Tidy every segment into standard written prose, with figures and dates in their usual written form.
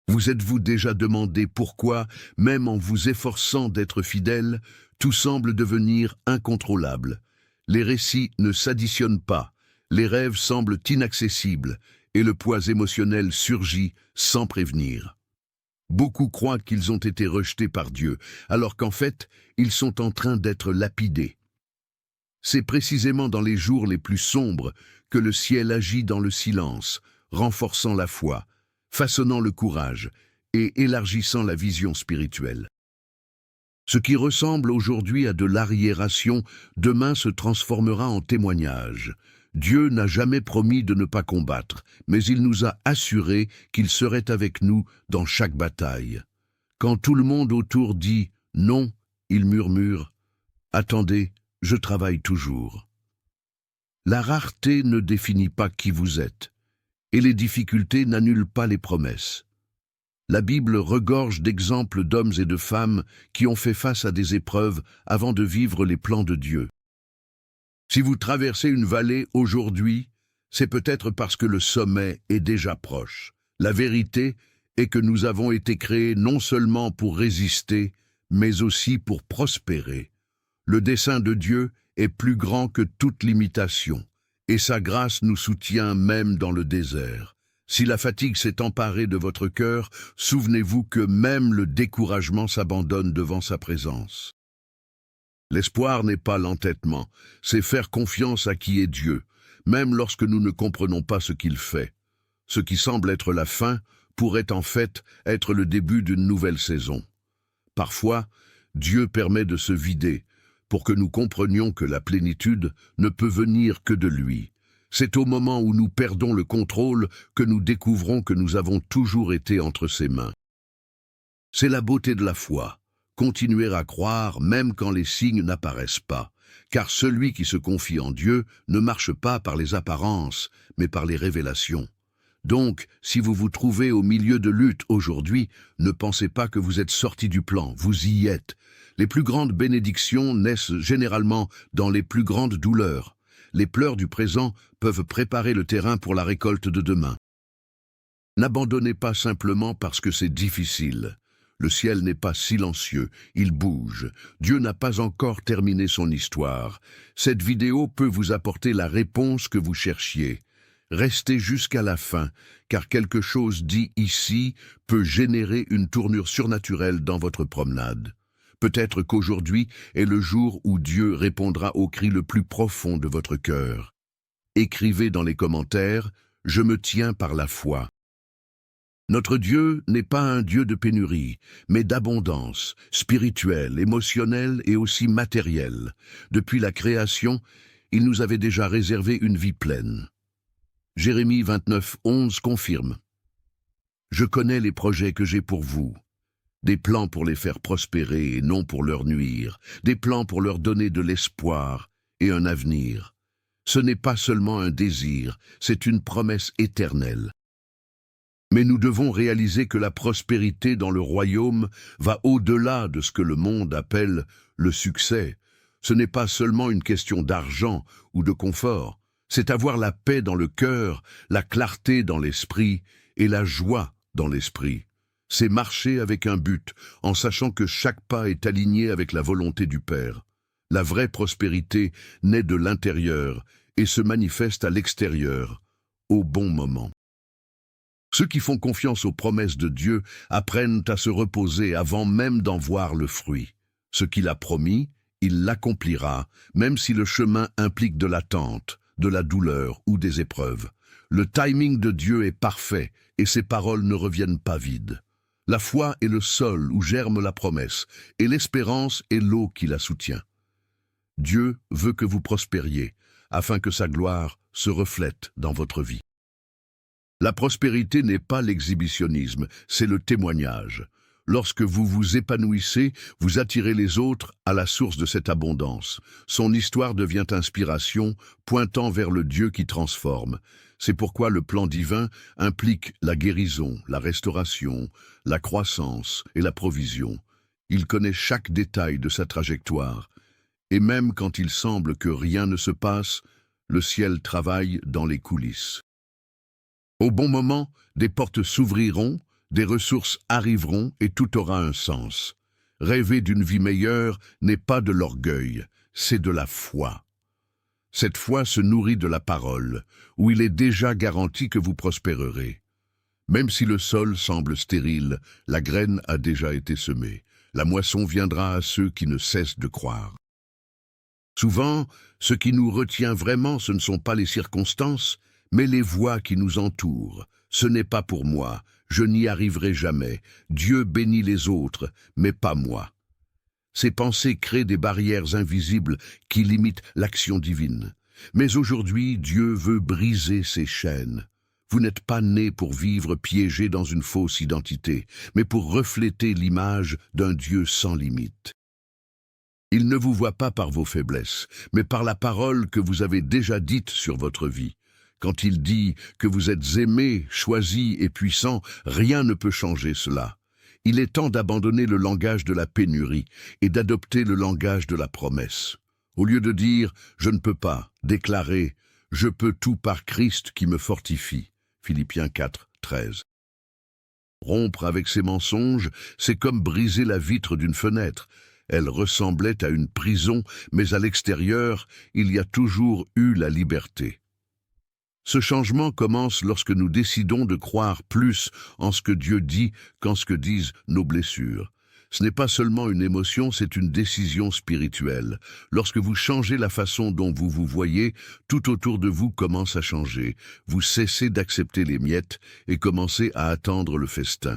Vous êtes-vous déjà demandé pourquoi, même en vous efforçant d'être fidèle, tout semble devenir incontrôlable? Les récits ne s'additionnent pas, les rêves semblent inaccessibles, et le poids émotionnel surgit sans prévenir. Beaucoup croient qu'ils ont été rejetés par Dieu, alors qu'en fait, ils sont en train d'être lapidés. C'est précisément dans les jours les plus sombres que le ciel agit dans le silence, renforçant la foi, façonnant le courage et élargissant la vision spirituelle. Ce qui ressemble aujourd'hui à de l'arriération, demain se transformera en témoignage. Dieu n'a jamais promis de ne pas combattre, mais il nous a assuré qu'il serait avec nous dans chaque bataille. Quand tout le monde autour dit « non », il murmure « attendez, je travaille toujours ». La rareté ne définit pas qui vous êtes, et les difficultés n'annulent pas les promesses. La Bible regorge d'exemples d'hommes et de femmes qui ont fait face à des épreuves avant de vivre les plans de Dieu. Si vous traversez une vallée aujourd'hui, c'est peut-être parce que le sommet est déjà proche. La vérité est que nous avons été créés non seulement pour résister, mais aussi pour prospérer. Le dessein de Dieu est plus grand que toute limitation, et sa grâce nous soutient même dans le désert. Si la fatigue s'est emparée de votre cœur, souvenez-vous que même le découragement s'abandonne devant sa présence. L'espoir n'est pas l'entêtement, c'est faire confiance à qui est Dieu, même lorsque nous ne comprenons pas ce qu'il fait. Ce qui semble être la fin pourrait en fait être le début d'une nouvelle saison. Parfois, Dieu permet de se vider, pour que nous comprenions que la plénitude ne peut venir que de lui. C'est au moment où nous perdons le contrôle que nous découvrons que nous avons toujours été entre ses mains. C'est la beauté de la foi, continuer à croire même quand les signes n'apparaissent pas, car celui qui se confie en Dieu ne marche pas par les apparences, mais par les révélations. Donc, si vous vous trouvez au milieu de luttes aujourd'hui, ne pensez pas que vous êtes sorti du plan, vous y êtes. Les plus grandes bénédictions naissent généralement dans les plus grandes douleurs. Les pleurs du présent peuvent préparer le terrain pour la récolte de demain. N'abandonnez pas simplement parce que c'est difficile. Le ciel n'est pas silencieux, il bouge. Dieu n'a pas encore terminé son histoire. Cette vidéo peut vous apporter la réponse que vous cherchiez. Restez jusqu'à la fin, car quelque chose dit ici peut générer une tournure surnaturelle dans votre promenade. Peut-être qu'aujourd'hui est le jour où Dieu répondra au cri le plus profond de votre cœur. Écrivez dans les commentaires « Je me tiens par la foi ». Notre Dieu n'est pas un Dieu de pénurie, mais d'abondance, spirituelle, émotionnelle et aussi matérielle. Depuis la création, il nous avait déjà réservé une vie pleine. Jérémie 29:11 confirme « Je connais les projets que j'ai pour vous. Des plans pour les faire prospérer et non pour leur nuire, des plans pour leur donner de l'espoir et un avenir. Ce n'est pas seulement un désir, c'est une promesse éternelle. Mais nous devons réaliser que la prospérité dans le royaume va au-delà de ce que le monde appelle le succès. Ce n'est pas seulement une question d'argent ou de confort, c'est avoir la paix dans le cœur, la clarté dans l'esprit et la joie dans l'esprit. C'est marcher avec un but, en sachant que chaque pas est aligné avec la volonté du Père. La vraie prospérité naît de l'intérieur et se manifeste à l'extérieur, au bon moment. Ceux qui font confiance aux promesses de Dieu apprennent à se reposer avant même d'en voir le fruit. Ce qu'il a promis, il l'accomplira, même si le chemin implique de l'attente, de la douleur ou des épreuves. Le timing de Dieu est parfait et ses paroles ne reviennent pas vides. La foi est le sol où germe la promesse, et l'espérance est l'eau qui la soutient. Dieu veut que vous prospériez, afin que sa gloire se reflète dans votre vie. La prospérité n'est pas l'exhibitionnisme, c'est le témoignage. Lorsque vous vous épanouissez, vous attirez les autres à la source de cette abondance. Son histoire devient inspiration, pointant vers le Dieu qui transforme. C'est pourquoi le plan divin implique la guérison, la restauration, la croissance et la provision. Il connaît chaque détail de sa trajectoire. Et même quand il semble que rien ne se passe, le ciel travaille dans les coulisses. Au bon moment, des portes s'ouvriront, Des ressources arriveront et tout aura un sens. Rêver d'une vie meilleure n'est pas de l'orgueil, c'est de la foi. Cette foi se nourrit de la parole, où il est déjà garanti que vous prospérerez. Même si le sol semble stérile, la graine a déjà été semée. La moisson viendra à ceux qui ne cessent de croire. Souvent, ce qui nous retient vraiment, ce ne sont pas les circonstances, mais les voies qui nous entourent. Ce n'est pas pour moi, je n'y arriverai jamais. Dieu bénit les autres, mais pas moi. Ces pensées créent des barrières invisibles qui limitent l'action divine. Mais aujourd'hui, Dieu veut briser ces chaînes. Vous n'êtes pas né pour vivre piégé dans une fausse identité, mais pour refléter l'image d'un Dieu sans limite. Il ne vous voit pas par vos faiblesses, mais par la parole que vous avez déjà dite sur votre vie. Quand il dit que vous êtes aimé, choisi et puissant, rien ne peut changer cela. Il est temps d'abandonner le langage de la pénurie et d'adopter le langage de la promesse. Au lieu de dire « je ne peux pas », déclarez « je peux tout par Christ qui me fortifie ». Philippiens 4, 13. Rompre avec ces mensonges, c'est comme briser la vitre d'une fenêtre. Elle ressemblait à une prison, mais à l'extérieur, il y a toujours eu la liberté. Ce changement commence lorsque nous décidons de croire plus en ce que Dieu dit qu'en ce que disent nos blessures. Ce n'est pas seulement une émotion, c'est une décision spirituelle. Lorsque vous changez la façon dont vous vous voyez, tout autour de vous commence à changer. Vous cessez d'accepter les miettes et commencez à attendre le festin.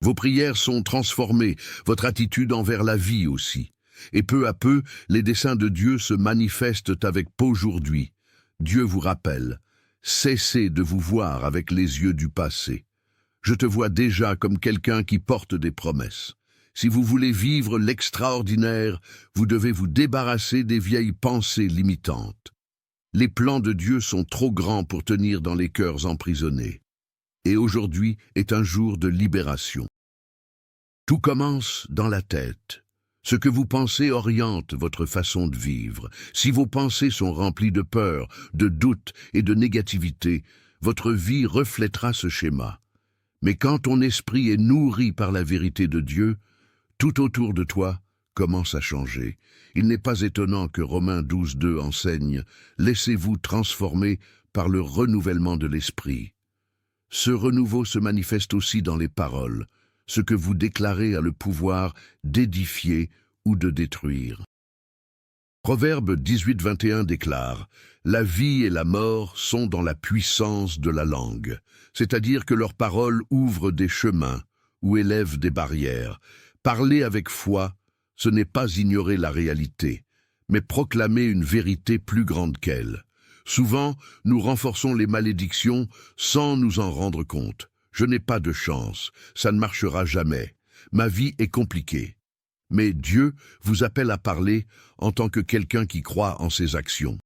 Vos prières sont transformées, votre attitude envers la vie aussi. Et peu à peu, les desseins de Dieu se manifestent avec aujourd'hui. Dieu vous rappelle, cessez de vous voir avec les yeux du passé. Je te vois déjà comme quelqu'un qui porte des promesses. Si vous voulez vivre l'extraordinaire, vous devez vous débarrasser des vieilles pensées limitantes. Les plans de Dieu sont trop grands pour tenir dans les cœurs emprisonnés. Et aujourd'hui est un jour de libération. Tout commence dans la tête. Ce que vous pensez oriente votre façon de vivre. Si vos pensées sont remplies de peur, de doute et de négativité, votre vie reflètera ce schéma. Mais quand ton esprit est nourri par la vérité de Dieu, tout autour de toi commence à changer. Il n'est pas étonnant que Romains 12, 2 enseigne « Laissez-vous transformer par le renouvellement de l'esprit ». Ce renouveau se manifeste aussi dans les paroles. Ce que vous déclarez a le pouvoir d'édifier ou de détruire. Proverbe 18, 21 déclare « La vie et la mort sont dans la puissance de la langue », c'est-à-dire que leurs paroles ouvrent des chemins ou élèvent des barrières. Parler avec foi, ce n'est pas ignorer la réalité, mais proclamer une vérité plus grande qu'elle. Souvent, nous renforçons les malédictions sans nous en rendre compte. Je n'ai pas de chance, ça ne marchera jamais. Ma vie est compliquée. Mais Dieu vous appelle à parler en tant que quelqu'un qui croit en ses actions.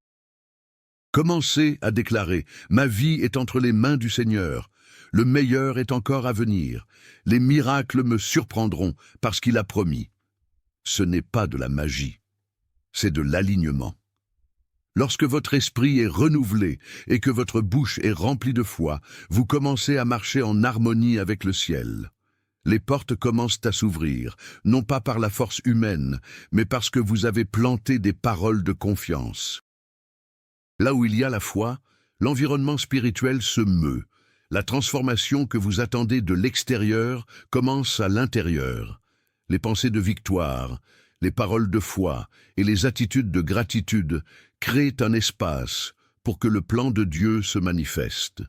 Commencez à déclarer « Ma vie est entre les mains du Seigneur. Le meilleur est encore à venir. Les miracles me surprendront parce qu'il a promis. » Ce n'est pas de la magie, c'est de l'alignement. Lorsque votre esprit est renouvelé et que votre bouche est remplie de foi, vous commencez à marcher en harmonie avec le ciel. Les portes commencent à s'ouvrir, non pas par la force humaine, mais parce que vous avez planté des paroles de confiance. Là où il y a la foi, l'environnement spirituel se meut. La transformation que vous attendez de l'extérieur commence à l'intérieur. Les pensées de victoire, les paroles de foi et les attitudes de gratitude créent un espace pour que le plan de Dieu se manifeste.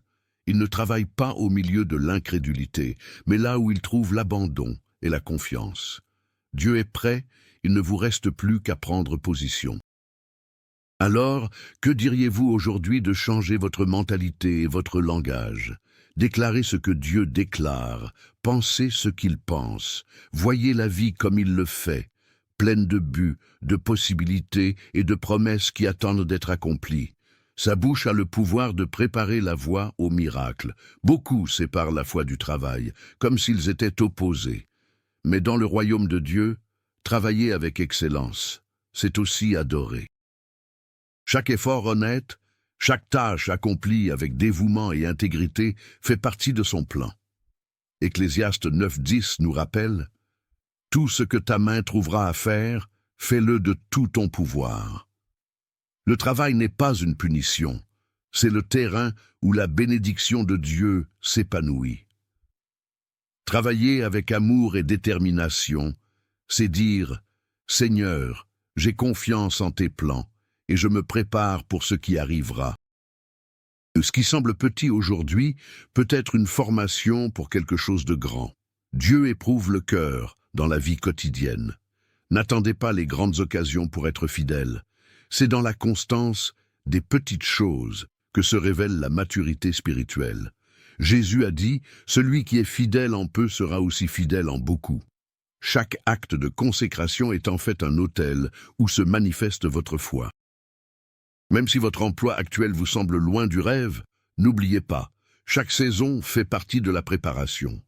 Il ne travaille pas au milieu de l'incrédulité, mais là où il trouve l'abandon et la confiance. Dieu est prêt, il ne vous reste plus qu'à prendre position. Alors, que diriez-vous aujourd'hui de changer votre mentalité et votre langage? Déclarez ce que Dieu déclare, pensez ce qu'il pense, voyez la vie comme il le fait, pleine de buts, de possibilités et de promesses qui attendent d'être accomplies. Sa bouche a le pouvoir de préparer la voie au miracle. Beaucoup séparent la foi du travail, comme s'ils étaient opposés. Mais dans le royaume de Dieu, travailler avec excellence, c'est aussi adorer. Chaque effort honnête, chaque tâche accomplie avec dévouement et intégrité fait partie de son plan. Ecclésiaste 9:10 nous rappelle « Tout ce que ta main trouvera à faire, fais-le de tout ton pouvoir. » Le travail n'est pas une punition, c'est le terrain où la bénédiction de Dieu s'épanouit. Travailler avec amour et détermination, c'est dire « Seigneur, j'ai confiance en tes plans et je me prépare pour ce qui arrivera. » Ce qui semble petit aujourd'hui peut être une formation pour quelque chose de grand. Dieu éprouve le cœur dans la vie quotidienne. N'attendez pas les grandes occasions pour être fidèle. C'est dans la constance des petites choses que se révèle la maturité spirituelle. Jésus a dit « Celui qui est fidèle en peu sera aussi fidèle en beaucoup ». Chaque acte de consécration est en fait un autel où se manifeste votre foi. Même si votre emploi actuel vous semble loin du rêve, n'oubliez pas, chaque saison fait partie de la préparation.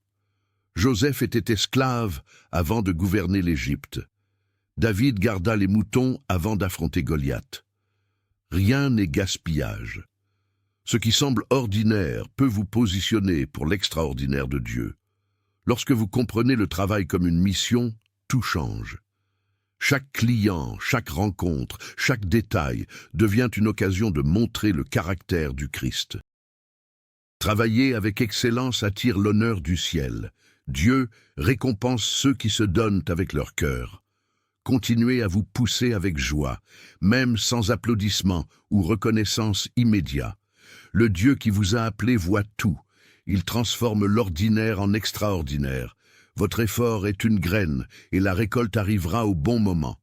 Joseph était esclave avant de gouverner l'Égypte. David garda les moutons avant d'affronter Goliath. Rien n'est gaspillage. Ce qui semble ordinaire peut vous positionner pour l'extraordinaire de Dieu. Lorsque vous comprenez le travail comme une mission, tout change. Chaque client, chaque rencontre, chaque détail devient une occasion de montrer le caractère du Christ. Travailler avec excellence attire l'honneur du ciel. Dieu récompense ceux qui se donnent avec leur cœur. Continuez à vous pousser avec joie, même sans applaudissements ou reconnaissance immédiat. Le Dieu qui vous a appelé voit tout. Il transforme l'ordinaire en extraordinaire. Votre effort est une graine et la récolte arrivera au bon moment.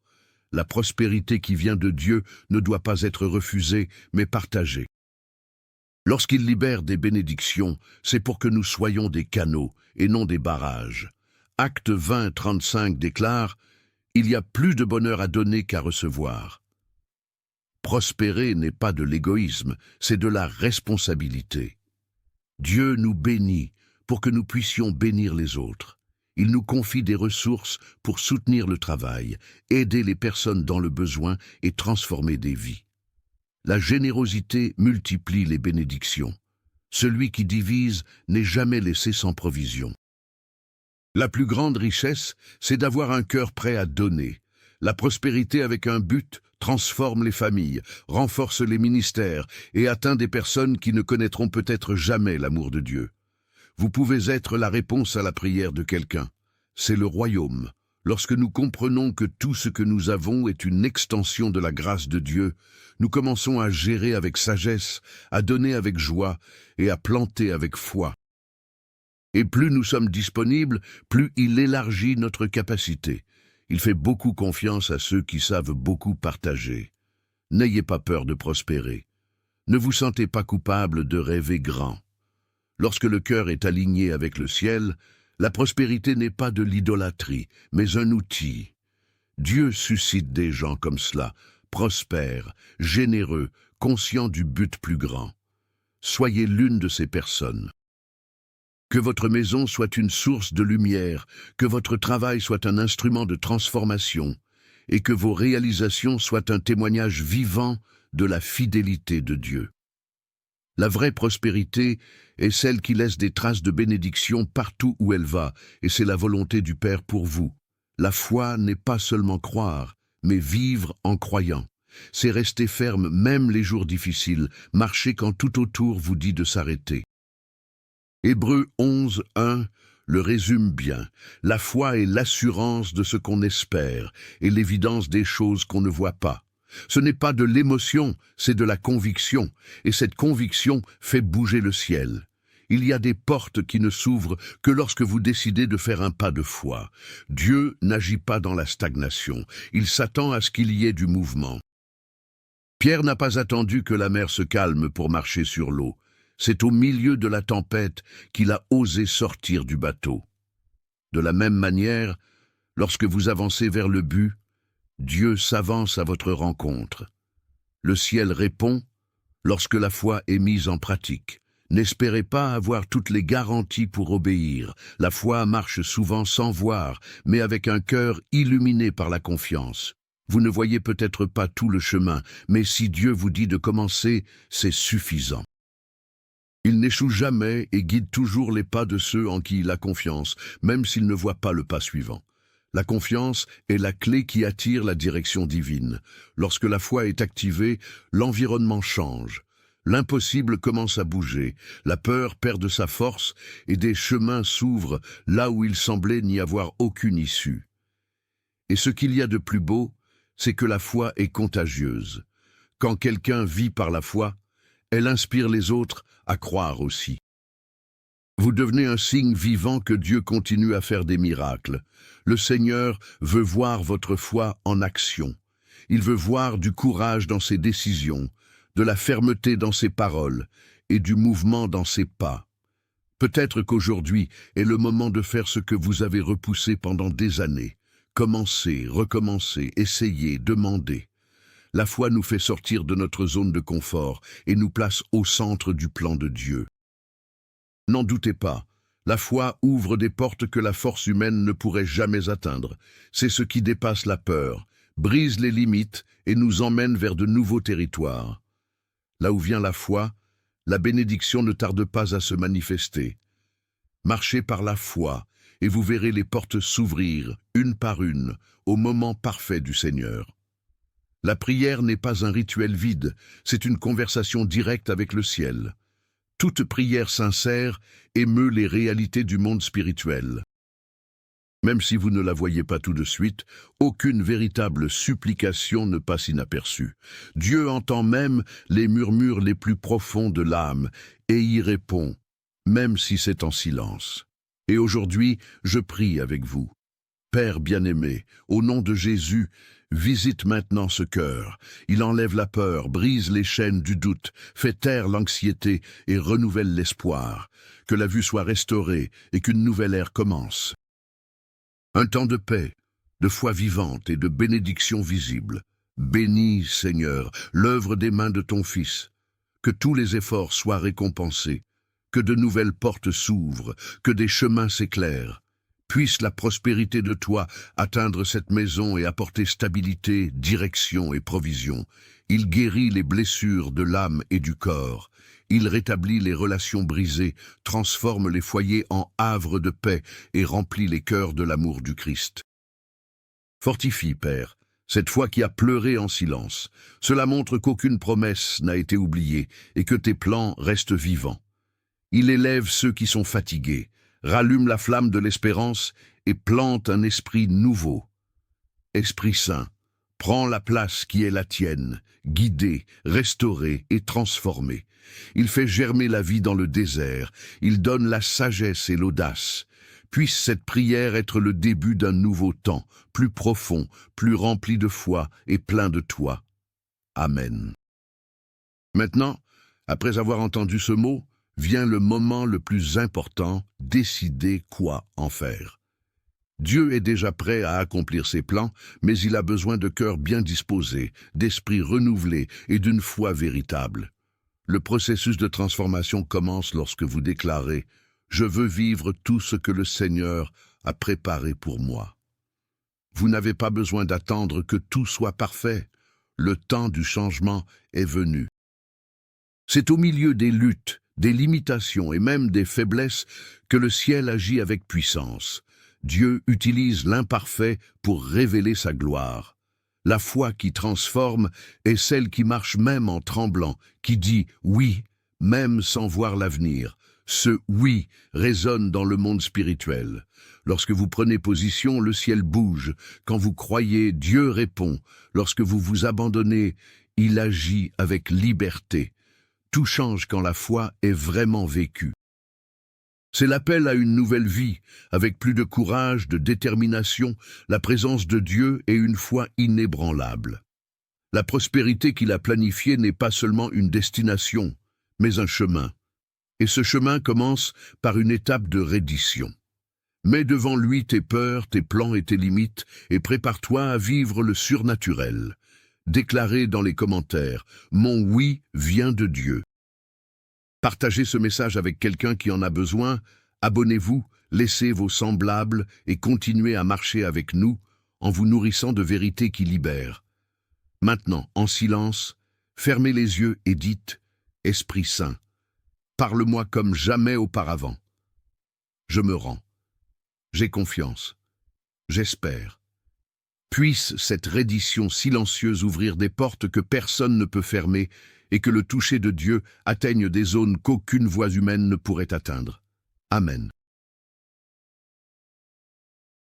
La prospérité qui vient de Dieu ne doit pas être refusée, mais partagée. Lorsqu'il libère des bénédictions, c'est pour que nous soyons des canaux et non des barrages. Acte 20:35 déclare « Il y a plus de bonheur à donner qu'à recevoir ». Prospérer n'est pas de l'égoïsme, c'est de la responsabilité. Dieu nous bénit pour que nous puissions bénir les autres. Il nous confie des ressources pour soutenir le travail, aider les personnes dans le besoin et transformer des vies. La générosité multiplie les bénédictions. Celui qui divise n'est jamais laissé sans provision. La plus grande richesse, c'est d'avoir un cœur prêt à donner. La prospérité avec un but transforme les familles, renforce les ministères et atteint des personnes qui ne connaîtront peut-être jamais l'amour de Dieu. Vous pouvez être la réponse à la prière de quelqu'un. C'est le royaume. Lorsque nous comprenons que tout ce que nous avons est une extension de la grâce de Dieu, nous commençons à gérer avec sagesse, à donner avec joie et à planter avec foi. Et plus nous sommes disponibles, plus il élargit notre capacité. Il fait beaucoup confiance à ceux qui savent beaucoup partager. N'ayez pas peur de prospérer. Ne vous sentez pas coupable de rêver grand. Lorsque le cœur est aligné avec le ciel, la prospérité n'est pas de l'idolâtrie, mais un outil. Dieu suscite des gens comme cela, prospères, généreux, conscients du but plus grand. Soyez l'une de ces personnes. Que votre maison soit une source de lumière, que votre travail soit un instrument de transformation, et que vos réalisations soient un témoignage vivant de la fidélité de Dieu. La vraie prospérité est celle qui laisse des traces de bénédiction partout où elle va, et c'est la volonté du Père pour vous. La foi n'est pas seulement croire, mais vivre en croyant. C'est rester ferme même les jours difficiles, marcher quand tout autour vous dit de s'arrêter. Hébreux 11:1 le résume bien. La foi est l'assurance de ce qu'on espère et l'évidence des choses qu'on ne voit pas. Ce n'est pas de l'émotion, c'est de la conviction, et cette conviction fait bouger le ciel. Il y a des portes qui ne s'ouvrent que lorsque vous décidez de faire un pas de foi. Dieu n'agit pas dans la stagnation, il s'attend à ce qu'il y ait du mouvement. Pierre n'a pas attendu que la mer se calme pour marcher sur l'eau. C'est au milieu de la tempête qu'il a osé sortir du bateau. De la même manière, lorsque vous avancez vers le but, Dieu s'avance à votre rencontre. Le ciel répond lorsque la foi est mise en pratique. N'espérez pas avoir toutes les garanties pour obéir. La foi marche souvent sans voir, mais avec un cœur illuminé par la confiance. Vous ne voyez peut-être pas tout le chemin, mais si Dieu vous dit de commencer, c'est suffisant. Il n'échoue jamais et guide toujours les pas de ceux en qui il a confiance, même s'il ne voit pas le pas suivant. La confiance est la clé qui attire la direction divine. Lorsque la foi est activée, l'environnement change. L'impossible commence à bouger, la peur perd de sa force et des chemins s'ouvrent là où il semblait n'y avoir aucune issue. Et ce qu'il y a de plus beau, c'est que la foi est contagieuse. Quand quelqu'un vit par la foi, elle inspire les autres à croire aussi. Vous devenez un signe vivant que Dieu continue à faire des miracles. Le Seigneur veut voir votre foi en action. Il veut voir du courage dans ses décisions, de la fermeté dans ses paroles et du mouvement dans ses pas. Peut-être qu'aujourd'hui est le moment de faire ce que vous avez repoussé pendant des années. Commencez, recommencez, essayez, demandez. La foi nous fait sortir de notre zone de confort et nous place au centre du plan de Dieu. N'en doutez pas, la foi ouvre des portes que la force humaine ne pourrait jamais atteindre. C'est ce qui dépasse la peur, brise les limites et nous emmène vers de nouveaux territoires. Là où vient la foi, la bénédiction ne tarde pas à se manifester. Marchez par la foi et vous verrez les portes s'ouvrir, une par une, au moment parfait du Seigneur. La prière n'est pas un rituel vide, c'est une conversation directe avec le ciel. Toute prière sincère émeut les réalités du monde spirituel. Même si vous ne la voyez pas tout de suite, aucune véritable supplication ne passe inaperçue. Dieu entend même les murmures les plus profonds de l'âme et y répond, même si c'est en silence. Et aujourd'hui, je prie avec vous. Père bien-aimé, au nom de Jésus, visite maintenant ce cœur. Il enlève la peur, brise les chaînes du doute, fait taire l'anxiété et renouvelle l'espoir. Que la vue soit restaurée et qu'une nouvelle ère commence. Un temps de paix, de foi vivante et de bénédiction visible. Bénis, Seigneur, l'œuvre des mains de ton Fils. Que tous les efforts soient récompensés, que de nouvelles portes s'ouvrent, que des chemins s'éclairent. Puisse la prospérité de toi atteindre cette maison et apporter stabilité, direction et provision. Il guérit les blessures de l'âme et du corps. Il rétablit les relations brisées, transforme les foyers en havres de paix et remplit les cœurs de l'amour du Christ. Fortifie, Père, cette foi qui a pleuré en silence. Cela montre qu'aucune promesse n'a été oubliée et que tes plans restent vivants. Il élève ceux qui sont fatigués, rallume la flamme de l'espérance et plante un esprit nouveau. Esprit Saint, prends la place qui est la tienne, guidé, restauré et transformé. Il fait germer la vie dans le désert, il donne la sagesse et l'audace. Puisse cette prière être le début d'un nouveau temps, plus profond, plus rempli de foi et plein de toi. Amen. Maintenant, après avoir entendu ce mot, vient le moment le plus important, décider quoi en faire. Dieu est déjà prêt à accomplir ses plans, mais il a besoin de cœurs bien disposés, d'esprits renouvelés et d'une foi véritable. Le processus de transformation commence lorsque vous déclarez « Je veux vivre tout ce que le Seigneur a préparé pour moi ». Vous n'avez pas besoin d'attendre que tout soit parfait. Le temps du changement est venu. C'est au milieu des luttes, des limitations et même des faiblesses que le ciel agit avec puissance. Dieu utilise l'imparfait pour révéler sa gloire. La foi qui transforme est celle qui marche même en tremblant, qui dit « oui », même sans voir l'avenir. Ce « oui » résonne dans le monde spirituel. Lorsque vous prenez position, le ciel bouge. Quand vous croyez, Dieu répond. Lorsque vous vous abandonnez, il agit avec liberté. Tout change quand la foi est vraiment vécue. C'est l'appel à une nouvelle vie, avec plus de courage, de détermination, la présence de Dieu et une foi inébranlable. La prospérité qu'il a planifiée n'est pas seulement une destination, mais un chemin. Et ce chemin commence par une étape de reddition. Mets devant lui tes peurs, tes plans et tes limites, et prépare-toi à vivre le surnaturel. Déclarez dans les commentaires « Mon oui vient de Dieu ». Partagez ce message avec quelqu'un qui en a besoin, abonnez-vous, laissez vos semblables et continuez à marcher avec nous en vous nourrissant de vérités qui libèrent. Maintenant, en silence, fermez les yeux et dites « Esprit Saint, parle-moi comme jamais auparavant. Je me rends. J'ai confiance. J'espère. Puisse cette reddition silencieuse ouvrir des portes que personne ne peut fermer et que le toucher de Dieu atteigne des zones qu'aucune voix humaine ne pourrait atteindre. Amen.